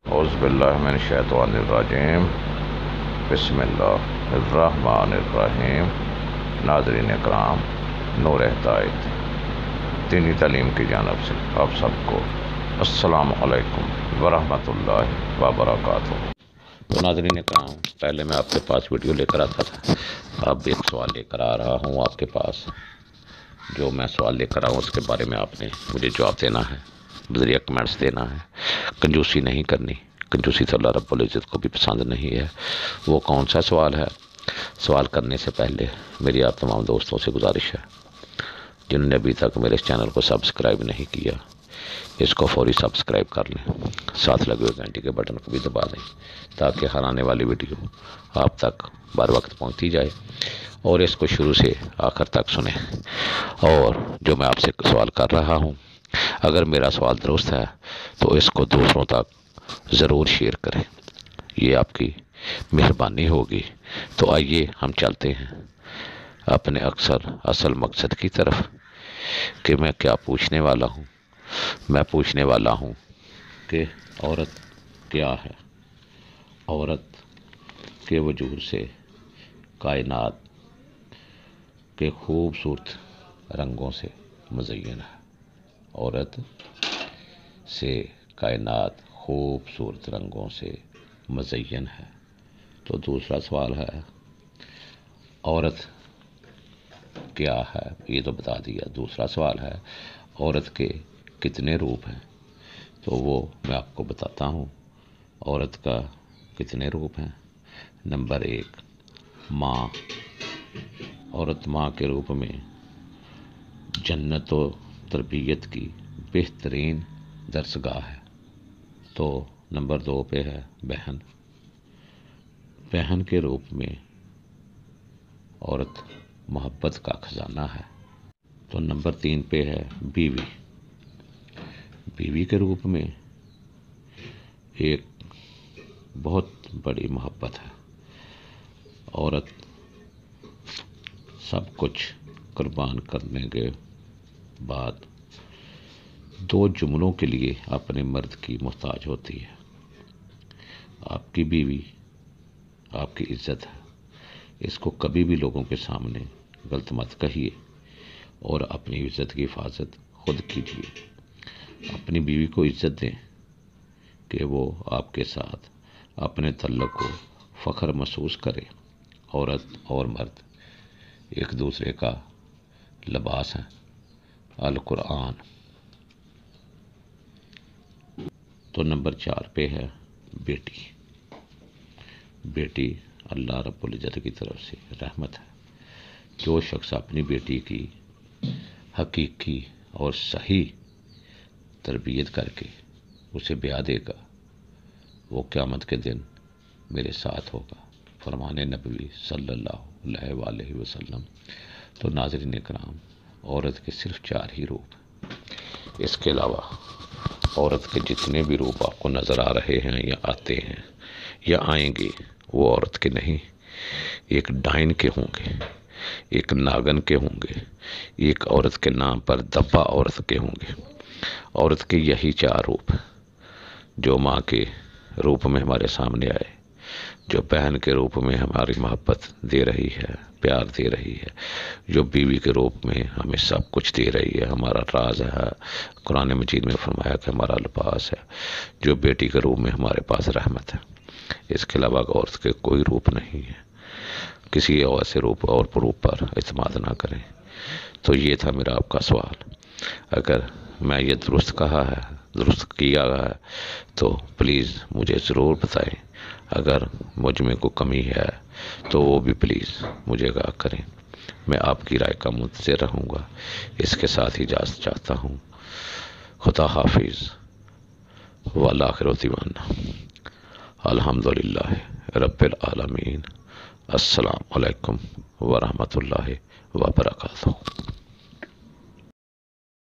اعوذ باللہ من الشیطان الرجیم، بسم اللہ الرحمن الرحیم۔ ناظرین اکرام، نور ہدایت دینی تعلیم کی جانب سے آپ سب کو السلام علیکم ورحمۃ اللہ وبرکاتہ۔ تو ناظرین اکرام، پہلے میں آپ کے پاس ویڈیو لے کر آتا تھا، اب ایک سوال لے کر آ رہا ہوں آپ کے پاس۔ جو میں سوال لے کر آؤں اس کے بارے میں آپ نے مجھے جواب دینا ہے، بذریعہ کمنٹس دینا ہے۔ کنجوسی نہیں کرنی، کنجوسی تو اللہ رب العزت کو بھی پسند نہیں ہے۔ وہ کون سا سوال ہے؟ سوال کرنے سے پہلے میری آپ تمام دوستوں سے گزارش ہے جنہوں نے ابھی تک میرے اس چینل کو سبسکرائب نہیں کیا، اس کو فوری سبسکرائب کر لیں، ساتھ لگے ہوئے گھنٹی کے بٹن کو بھی دبا دیں تاکہ ہر آنے والی ویڈیو آپ تک بر وقت پہنچتی جائے، اور اس کو شروع سے آخر تک سنیں۔ اور جو میں آپ سے سوال کر رہا ہوں، اگر میرا سوال درست ہے تو اس کو دوسروں تک ضرور شیئر کریں، یہ آپ کی مہربانی ہوگی۔ تو آئیے ہم چلتے ہیں اپنے اصل مقصد کی طرف کہ میں کیا پوچھنے والا ہوں۔ میں پوچھنے والا ہوں کہ عورت کیا ہے؟ عورت کے وجود سے کائنات کے خوبصورت رنگوں سے مزین ہے۔ عورت سے کائنات خوبصورت رنگوں سے مزین ہے۔ تو دوسرا سوال ہے، عورت کیا ہے؟ یہ تو بتا دیا۔ دوسرا سوال ہے، عورت کے کتنے روپ ہیں؟ تو وہ میں آپ کو بتاتا ہوں۔ عورت کا کتنے روپ ہیں؟ نمبر 1، ماں۔ عورت ماں کے روپ میں جنت و تربیت کی بہترین درسگاہ ہے۔ تو نمبر 2 پہ ہے بہن۔ بہن کے روپ میں عورت محبت کا خزانہ ہے۔ تو نمبر 3 پہ ہے بیوی۔ بیوی کے روپ میں ایک بہت بڑی محبت ہے۔ عورت سب کچھ قربان کرنے کے بعد 2 جملوں کے لیے اپنے مرد کی محتاج ہوتی ہے۔ آپ کی بیوی آپ کی عزت ہے، اس کو کبھی بھی لوگوں کے سامنے غلط مت کہیے، اور اپنی عزت کی حفاظت خود کیجیے۔ اپنی بیوی کو عزت دیں کہ وہ آپ کے ساتھ اپنے تعلق کو فخر محسوس کرے۔ عورت اور مرد ایک دوسرے کا لباس ہیں۔ القرآن۔ تو نمبر 4 پہ ہے بیٹی۔ بیٹی اللہ رب العزت کی طرف سے رحمت ہے۔ جو شخص اپنی بیٹی کی حقیقی اور صحیح تربیت کر کے اسے بیاہ دے گا، وہ قیامت کے دن میرے ساتھ ہوگا، فرمان نبوی صلی اللہ علیہ وآلہ وسلم۔ تو ناظرین اکرام، عورت کے صرف 4 ہی روپ ہیں۔ اس کے علاوہ عورت کے جتنے بھی روپ آپ کو نظر آ رہے ہیں یا آتے ہیں یا آئیں گے، وہ عورت کے نہیں، ایک ڈائن کے ہوں گے، ایک ناگن کے ہوں گے، ایک عورت کے نام پر دبا عورت کے ہوں گے۔ عورت کے یہی 4 روپ ہیں، جو ماں کے روپ میں ہمارے سامنے آئے، جو بہن کے روپ میں ہماری محبت دے رہی ہے، پیار دے رہی ہے، جو بیوی کے روپ میں ہمیں سب کچھ دے رہی ہے، ہمارا راز ہے، قرآن مجید میں فرمایا کہ ہمارا لباس ہے، جو بیٹی کے روپ میں ہمارے پاس رحمت ہے۔ اس کے علاوہ عورت کے کوئی روپ نہیں ہے۔ کسی اور سے روپ اور روپ پر اعتماد نہ کریں۔ تو یہ تھا میرا آپ کا سوال۔ اگر میں یہ درست کہا ہے، درست کیا ہے، تو پلیز مجھے ضرور بتائیں۔ اگر مجھ میں کوئی کمی ہے تو وہ بھی پلیز مجھے آگاہ کریں۔ میں آپ کی رائے کا منتظر رہوں گا۔ اس کے ساتھ ہی اجازت چاہتا ہوں۔ خدا حافظ۔ والآخر دعوانا الحمدللہ رب العالمین۔ السلام علیکم ورحمۃ اللہ وبرکاتہ۔